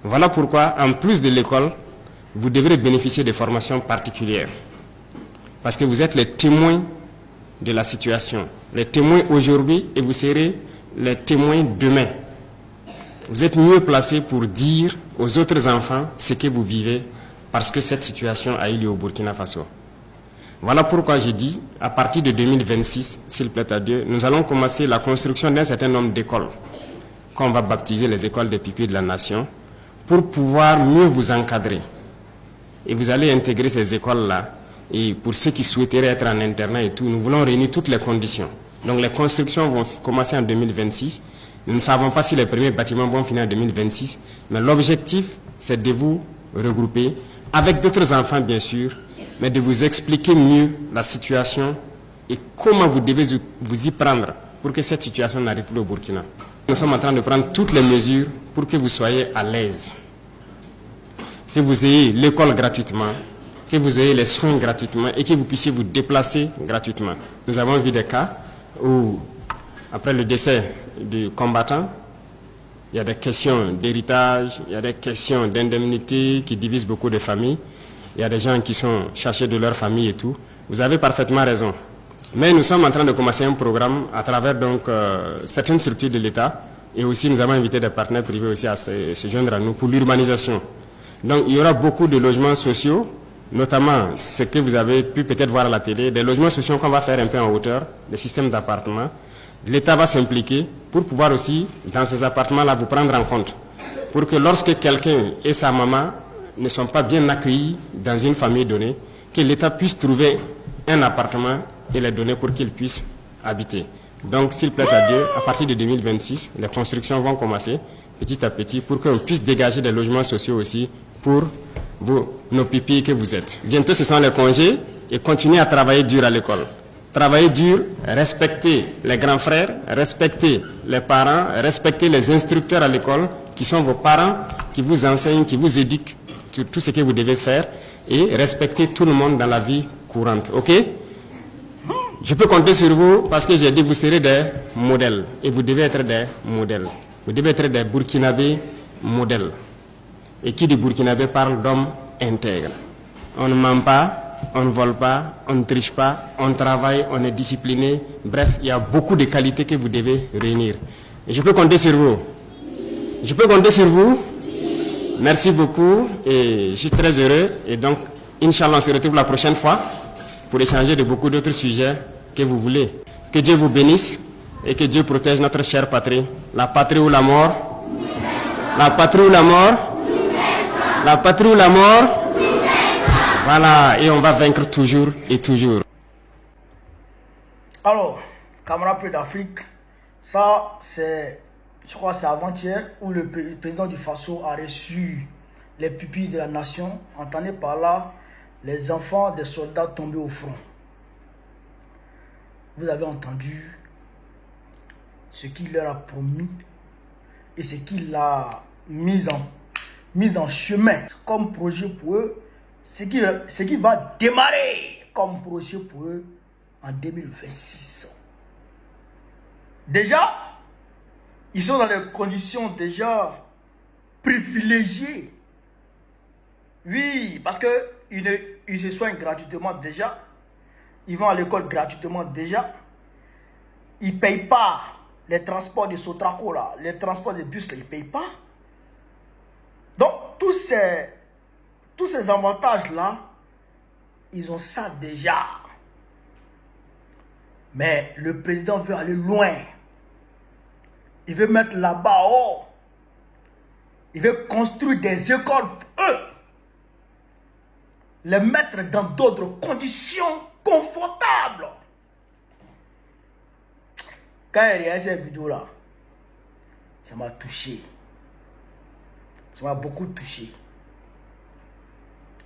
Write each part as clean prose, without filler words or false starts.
Voilà pourquoi, en plus de l'école, vous devrez bénéficier de formations particulières. Parce que vous êtes les témoins de la situation. Les témoins aujourd'hui et vous serez les témoins demain. Vous êtes mieux placés pour dire aux autres enfants ce que vous vivez parce que cette situation a eu lieu au Burkina Faso. Voilà pourquoi j'ai dit, à partir de 2026, s'il plaît à Dieu, nous allons commencer la construction d'un certain nombre d'écoles qu'on va baptiser les écoles des pupilles de la nation pour pouvoir mieux vous encadrer. Et vous allez intégrer ces écoles-là. Et pour ceux qui souhaiteraient être en internat et tout, nous voulons réunir toutes les conditions. Donc les constructions vont commencer en 2026. Nous ne savons pas si les premiers bâtiments vont finir en 2026, mais l'objectif, c'est de vous regrouper, avec d'autres enfants bien sûr, mais de vous expliquer mieux la situation et comment vous devez vous y prendre pour que cette situation n'arrive plus au Burkina. Nous sommes en train de prendre toutes les mesures pour que vous soyez à l'aise, que vous ayez l'école gratuitement, que vous ayez les soins gratuitement et que vous puissiez vous déplacer gratuitement. Nous avons vu des cas où, après le décès du combattant, il y a des questions d'héritage, il y a des questions d'indemnité qui divisent beaucoup de familles. Il y a des gens qui sont cherchés de leur famille et tout. Vous avez parfaitement raison. Mais nous sommes en train de commencer un programme à travers donc certaines structures de l'État et aussi nous avons invité des partenaires privés aussi à se joindre à nous pour l'urbanisation. Donc il y aura beaucoup de logements sociaux, notamment ce que vous avez pu peut-être voir à la télé, des logements sociaux qu'on va faire un peu en hauteur, des systèmes d'appartements. L'État va s'impliquer pour pouvoir aussi, dans ces appartements-là, vous prendre en compte. Pour que lorsque quelqu'un et sa maman ne sont pas bien accueillis dans une famille donnée, que l'État puisse trouver un appartement et les donner pour qu'ils puissent habiter. Donc, s'il plaît à Dieu, à partir de 2026, les constructions vont commencer petit à petit pour qu'on puisse dégager des logements sociaux aussi pour vous, nos pipis que vous êtes. Bientôt, ce sont les congés et continuez à travailler dur à l'école. Travailler dur, respecter les grands frères, respecter les parents, respecter les instructeurs à l'école qui sont vos parents, qui vous enseignent, qui vous éduquent sur tout ce que vous devez faire et respecter tout le monde dans la vie courante. Ok? Je peux compter sur vous parce que j'ai dit que vous serez des modèles et vous devez être des modèles. Vous devez être des Burkinabés modèles. Et qui dit Burkinabé parle d'hommes intègres. On ne ment pas. On ne vole pas, on ne triche pas, on travaille, on est discipliné. Bref, il y a beaucoup de qualités que vous devez réunir. Et je peux compter sur vous. Je peux compter sur vous. Merci beaucoup et je suis très heureux. Et donc, Inch'Allah, on se retrouve la prochaine fois pour échanger de beaucoup d'autres sujets que vous voulez. Que Dieu vous bénisse et que Dieu protège notre chère patrie. La patrie ou la mort. La patrie ou la mort. La patrie ou la mort. Voilà, et on va vaincre toujours et toujours. Alors, camarades peu d'Afrique, ça c'est, je crois c'est avant-hier où le président du Faso a reçu les pupilles de la nation, entendez par là les enfants des soldats tombés au front. Vous avez entendu ce qu'il leur a promis et ce qu'il a mis en chemin comme projet pour eux. Ce qui va démarrer comme projet pour eux en 2026. Déjà, ils sont dans des conditions déjà privilégiées. Oui, parce qu'ils se soignent gratuitement déjà. Ils vont à l'école gratuitement déjà. Ils ne payent pas les transports de Sotraco, là, les transports de bus, là, ils ne payent pas. Donc, tous ces avantages-là, ils ont ça déjà. Mais le président veut aller loin. Il veut mettre là-bas haut. Il veut construire des écoles pour eux. Les mettre dans d'autres conditions confortables. Quand il y a cette vidéo-là, ça m'a touché. Ça m'a beaucoup touché.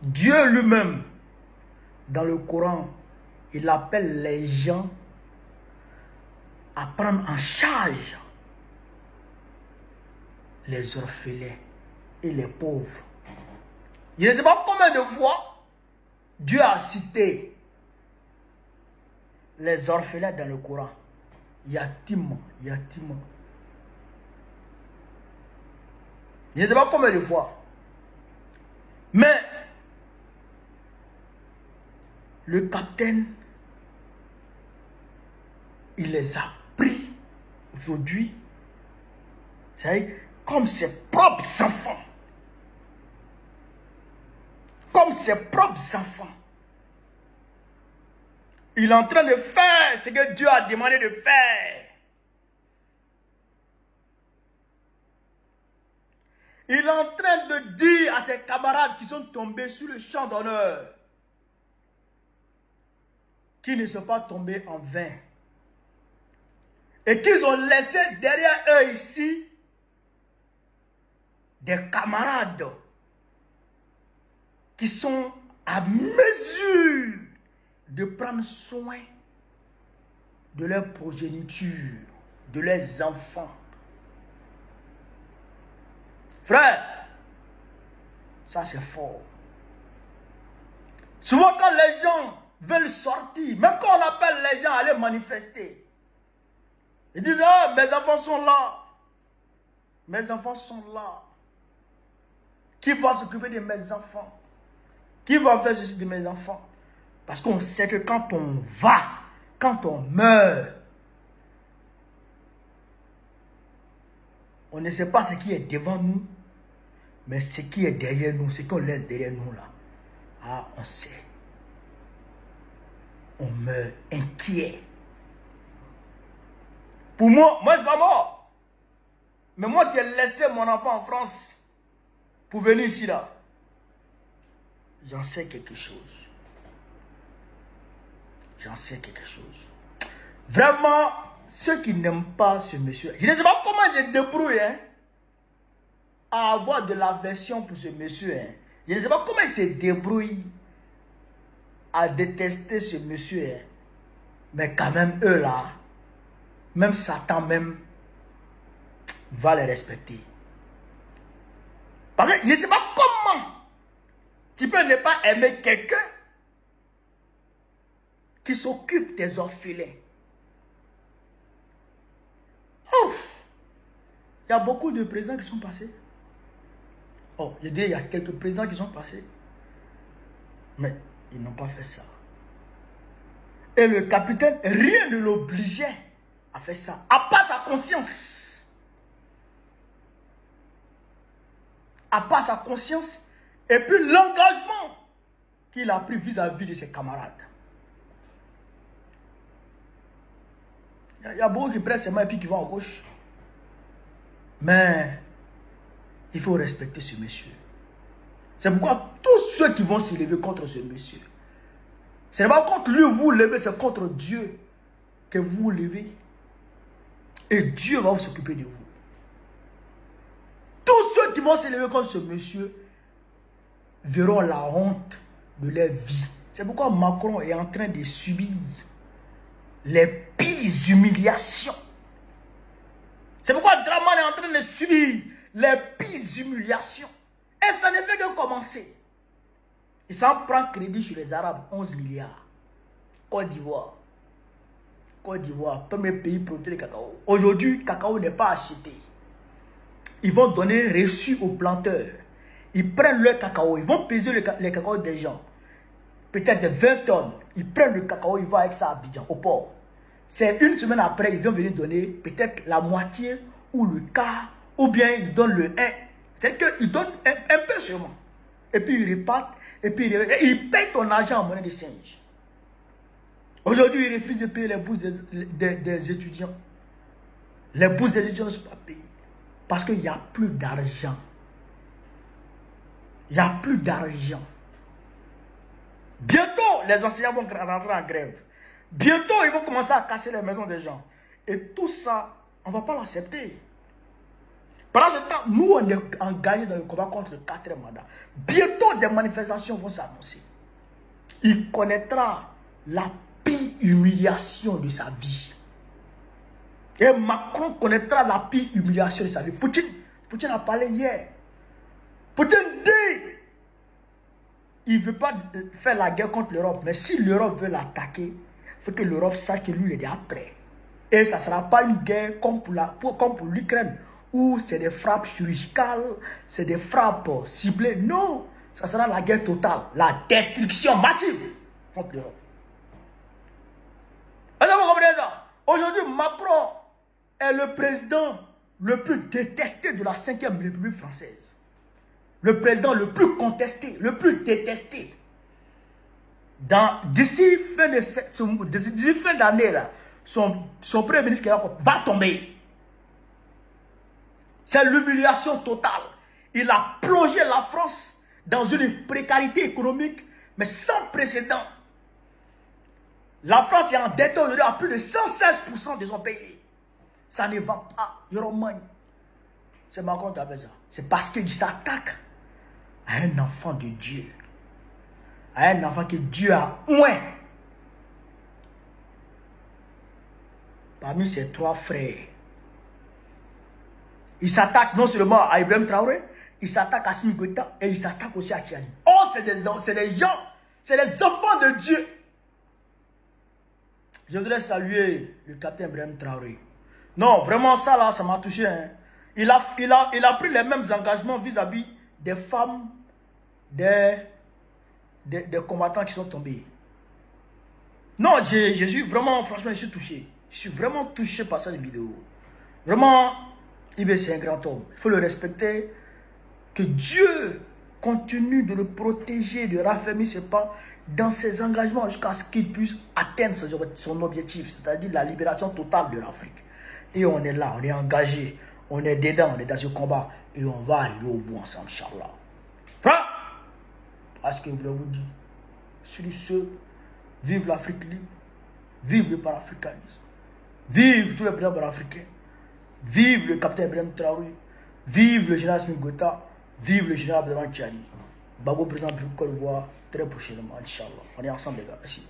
Dieu lui-même, dans le Coran, il appelle les gens à prendre en charge les orphelins et les pauvres. Je ne sais pas combien de fois Dieu a cité les orphelins dans le Coran. Yatim, yatim. Je ne sais pas combien de fois. Mais le capitaine, il les a pris aujourd'hui, vous savez, comme ses propres enfants. Comme ses propres enfants. Il est en train de faire ce que Dieu a demandé de faire. Il est en train de dire à ses camarades qui sont tombés sur le champ d'honneur qu'ils ne sont pas tombés en vain. Et qu'ils ont laissé derrière eux ici des camarades qui sont à mesure de prendre soin de leur progéniture, de leurs enfants. Frère, ça c'est fort. Souvent quand les gens veulent sortir, même quand on appelle les gens à aller manifester, ils disent, ah, mes enfants sont là. Mes enfants sont là. Qui va s'occuper de mes enfants? Qui va faire ceci de mes enfants? Parce qu'on sait que quand on va, quand on meurt, on ne sait pas ce qui est devant nous, mais ce qui est derrière nous, ce qu'on laisse derrière nous là. Ah, on sait. On meurt inquiet. Pour moi, je ne suis pas mort. Mais moi qui ai laissé mon enfant en France pour venir ici là, j'en sais quelque chose. J'en sais quelque chose. Vraiment, ceux qui n'aiment pas ce monsieur, je ne sais pas comment ils se débrouillent à avoir de l'aversion pour ce monsieur. Je ne sais pas comment ils se débrouillent à détester ce monsieur. Mais quand même, eux là, même Satan même va les respecter. Parce que je ne sais pas comment tu peux ne pas aimer quelqu'un qui s'occupe des orphelins. Oh, il y a beaucoup de présidents qui sont passés. Oh, je dirais il y a quelques présidents qui sont passés. Mais ils n'ont pas fait ça. Et le capitaine, rien ne l'obligeait à faire ça. À part sa conscience. À part sa conscience. Et puis l'engagement qu'il a pris vis-à-vis de ses camarades. Il y a beaucoup qui prennent ses mains et puis qui vont à gauche. Mais il faut respecter ce monsieur. C'est pourquoi tous ceux qui vont se lever contre ce monsieur, ce n'est pas contre lui vous levez, c'est contre Dieu que vous vous levez. Et Dieu va s'occuper de vous. Tous ceux qui vont se lever contre ce monsieur verront la honte de leur vie. C'est pourquoi Macron est en train de subir les pires humiliations. C'est pourquoi Draman est en train de subir les pires humiliations. Et ça ne fait que commencer. Il s'en prend crédit sur les Arabes, 11 milliards. Côte d'Ivoire. Côte d'Ivoire, premier pays producteur de cacao. Aujourd'hui, le cacao n'est pas acheté. Ils vont donner reçu aux planteurs. Ils prennent le cacao, ils vont peser les cacao des gens. Peut-être de 20 tonnes. Ils prennent le cacao, ils vont avec ça à Abidjan, au port. C'est une semaine après, ils vont venir donner peut-être la moitié ou le quart, ou bien ils donnent le 1. C'est-à-dire qu'ils donnent un peu seulement. Et puis ils repartent, et puis ils payent ton argent en monnaie de singe. Aujourd'hui, ils refusent de payer les bourses des étudiants. Les bourses des étudiants ne sont pas payées. Parce qu'il n'y a plus d'argent. Il n'y a plus d'argent. Bientôt, les enseignants vont rentrer en grève. Bientôt, ils vont commencer à casser les maisons des gens. Et tout ça, on ne va pas l'accepter. Pendant ce temps, nous, on est engagés dans le combat contre le 4e mandat. Bientôt, des manifestations vont s'annoncer. Il connaîtra la pire humiliation de sa vie. Et Macron connaîtra la pire humiliation de sa vie. Poutine a parlé hier. Poutine dit, il ne veut pas faire la guerre contre l'Europe. Mais si l'Europe veut l'attaquer, il faut que l'Europe sache que lui, il est déjà prêt. Et ça ne sera pas une guerre comme pour l'Ukraine, ou c'est des frappes chirurgicales, c'est des frappes ciblées. Non, ça sera la guerre totale, la destruction massive contre l'Europe. Vous comprenez ça? Aujourd'hui, Macron est le président le plus détesté de la 5e République française. Le président le plus contesté, le plus détesté. D'ici fin d'année, son premier ministre va tomber. C'est l'humiliation totale. Il a plongé la France dans une précarité économique, mais sans précédent. La France est endettée aujourd'hui à plus de 116% de son pays. Ça ne va pas. C'est Macron qui a fait ça. C'est parce qu'il s'attaque à un enfant de Dieu. À un enfant que Dieu a oint. Parmi ses 3 frères. Il s'attaque non seulement à Ibrahim Traoré, il s'attaque à Assimi Goïta et il s'attaque aussi à Tchani. Oh, c'est des gens, c'est des enfants de Dieu. Je voudrais saluer le capitaine Ibrahim Traoré. Non, vraiment ça là, ça m'a touché. Hein. Il a pris les mêmes engagements vis-à-vis des femmes, des combattants qui sont tombés. Non, je suis vraiment, franchement, je suis touché. Je suis vraiment touché par cette vidéo. Vraiment, Ibé, c'est un grand homme. Il faut le respecter. Que Dieu continue de le protéger, de raffermir ses pas dans ses engagements jusqu'à ce qu'il puisse atteindre son objectif, c'est-à-dire la libération totale de l'Afrique. Et on est là, on est engagé, on est dedans, on est dans ce combat et on va arriver au bout ensemble, Inch'Allah. Voilà. Parce que je vous dis, sur ce, vive l'Afrique libre, vive le panafricanisme, vive tous les présidents panafricains, vive le capitaine Ibrahim Traoré, vive le général Assimi Goïta, vive le général Abdelrahmane Tchiani. Babo président de Côte d'Ivoire très prochainement, Inch'Allah. On est ensemble les gars, merci.